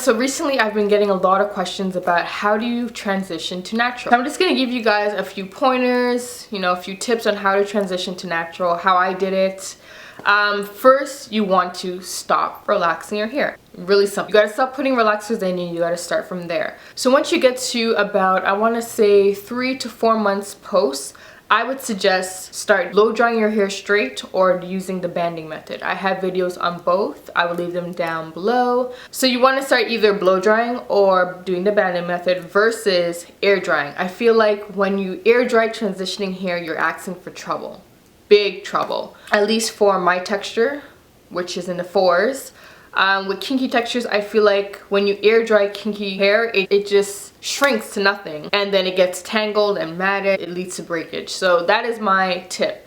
so recently I've been getting a lot of questions about how do you transition to natural. So I'm just going to give you guys a few pointers, you know, a few tips on how to transition to natural, how I did it. First, you want to stop relaxing your hair. Really simple. You gotta stop putting relaxers in and you gotta start from there. So once you get to about, I wanna say 3 to 4 months post, I would suggest start blow drying your hair straight or using the banding method. I have videos on both. I will leave them down below. So you want to start either blow drying or doing the banding method versus air drying. I feel like when you air dry transitioning hair, you're asking for trouble. Big trouble. At least for my texture, which is in the 4s. With kinky textures, I feel like when you air dry kinky hair, it just shrinks to nothing. And then it gets tangled and matted. It leads to breakage. So that is my tip.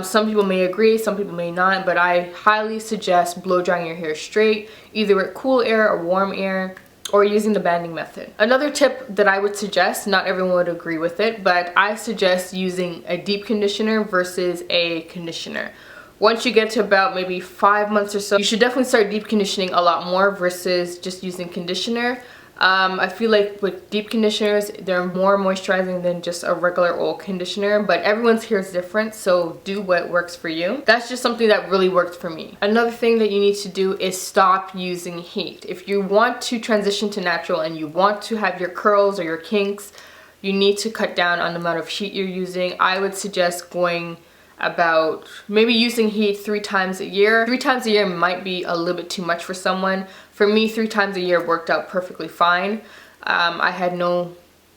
Some people may agree, some people may not, but I highly suggest blow drying your hair straight, either with cool air or warm air, or using the banding method. Another tip that I would suggest, not everyone would agree with it, but I suggest using a deep conditioner versus a conditioner. Once you get to about maybe 5 months or so, you should definitely start deep conditioning a lot more versus just using conditioner. I feel like with deep conditioners, they're more moisturizing than just a regular oil conditioner, but everyone's hair is different, so do what works for you. That's just something that really worked for me. Another thing that you need to do is stop using heat. If you want to transition to natural and you want to have your curls or your kinks, you need to cut down on the amount of heat you're using. I would suggest going about maybe using heat 3 times a year. 3 times a year might be a little bit too much for someone. For me, 3 times a year worked out perfectly fine. I had no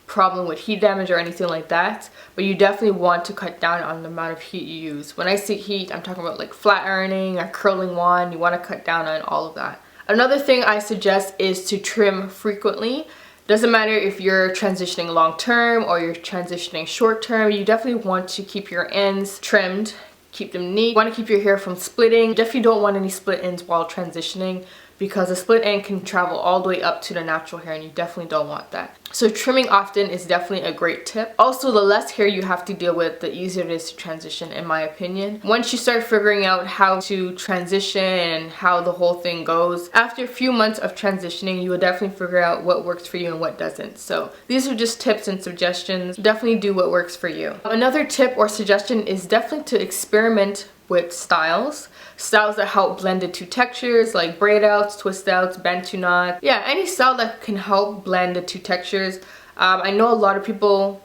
problem with heat damage or anything like that, but you definitely want to cut down on the amount of heat you use. When I say heat, I'm talking about like flat ironing or curling wand. You want to cut down on all of that. Another thing I suggest is to trim frequently. Doesn't matter if you're transitioning long term or you're transitioning short term, you definitely want to keep your ends trimmed, keep them neat. You want to keep your hair from splitting. You definitely don't want any split ends while transitioning because a split end can travel all the way up to the natural hair and you definitely don't want that. So trimming often is definitely a great tip. Also, the less hair you have to deal with, the easier it is to transition, in my opinion. Once you start figuring out how to transition and how the whole thing goes, after a few months of transitioning, you will definitely figure out what works for you and what doesn't. So these are just tips and suggestions. Definitely do what works for you. Another tip or suggestion is definitely to experiment with styles that help blend the 2 textures, like braid outs, twist outs, bantu knot. Yeah, any style that can help blend the 2 textures. I know a lot of people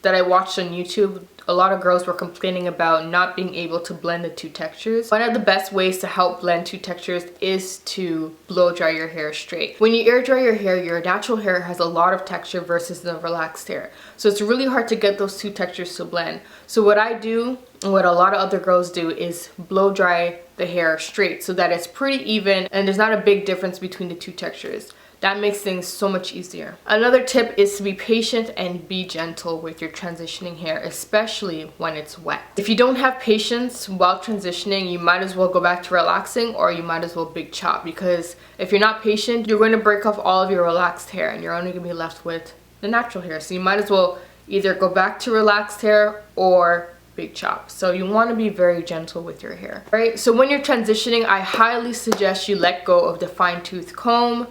that I watched on YouTube, a lot of girls were complaining about not being able to blend the 2 textures. One of the best ways to help blend 2 textures is to blow dry your hair straight. When you air dry your hair, your natural hair has a lot of texture versus the relaxed hair. So it's really hard to get those 2 textures to blend. So what I do, and what a lot of other girls do, is blow dry the hair straight so that it's pretty even and there's not a big difference between the 2 textures. That makes things so much easier. Another tip is to be patient and be gentle with your transitioning hair, especially when it's wet. If you don't have patience while transitioning, you might as well go back to relaxing or you might as well big chop, because if you're not patient, you're going to break off all of your relaxed hair and you're only going to be left with the natural hair. So you might as well either go back to relaxed hair or big chop. So you want to be very gentle with your hair. Alright, so when you're transitioning, I highly suggest you let go of the fine-tooth comb.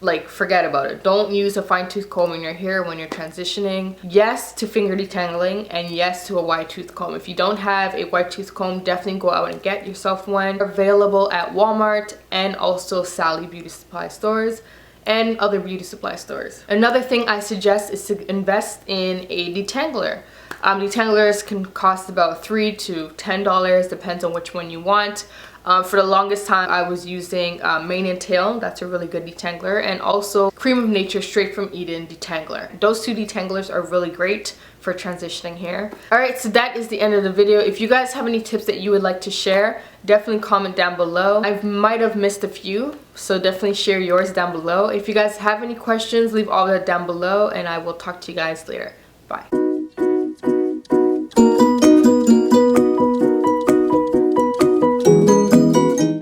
Like, forget about it. Don't use a fine-tooth comb in your hair when you're transitioning. Yes to finger detangling, and yes to a wide-tooth comb. If you don't have a wide-tooth comb, definitely go out and get yourself one. They're available at Walmart and also Sally beauty supply stores and other beauty supply stores. Another thing I suggest is to invest in a detangler. Detanglers can cost about $3 to $10, depends on which one you want. For the longest time, I was using Mane and Tail. That's a really good detangler. And also Cream of Nature Straight from Eden detangler. Those 2 detanglers are really great for transitioning hair. Alright, so that is the end of the video. If you guys have any tips that you would like to share, definitely comment down below. I might have missed a few, so definitely share yours down below. If you guys have any questions, leave all that down below, and I will talk to you guys later. Bye.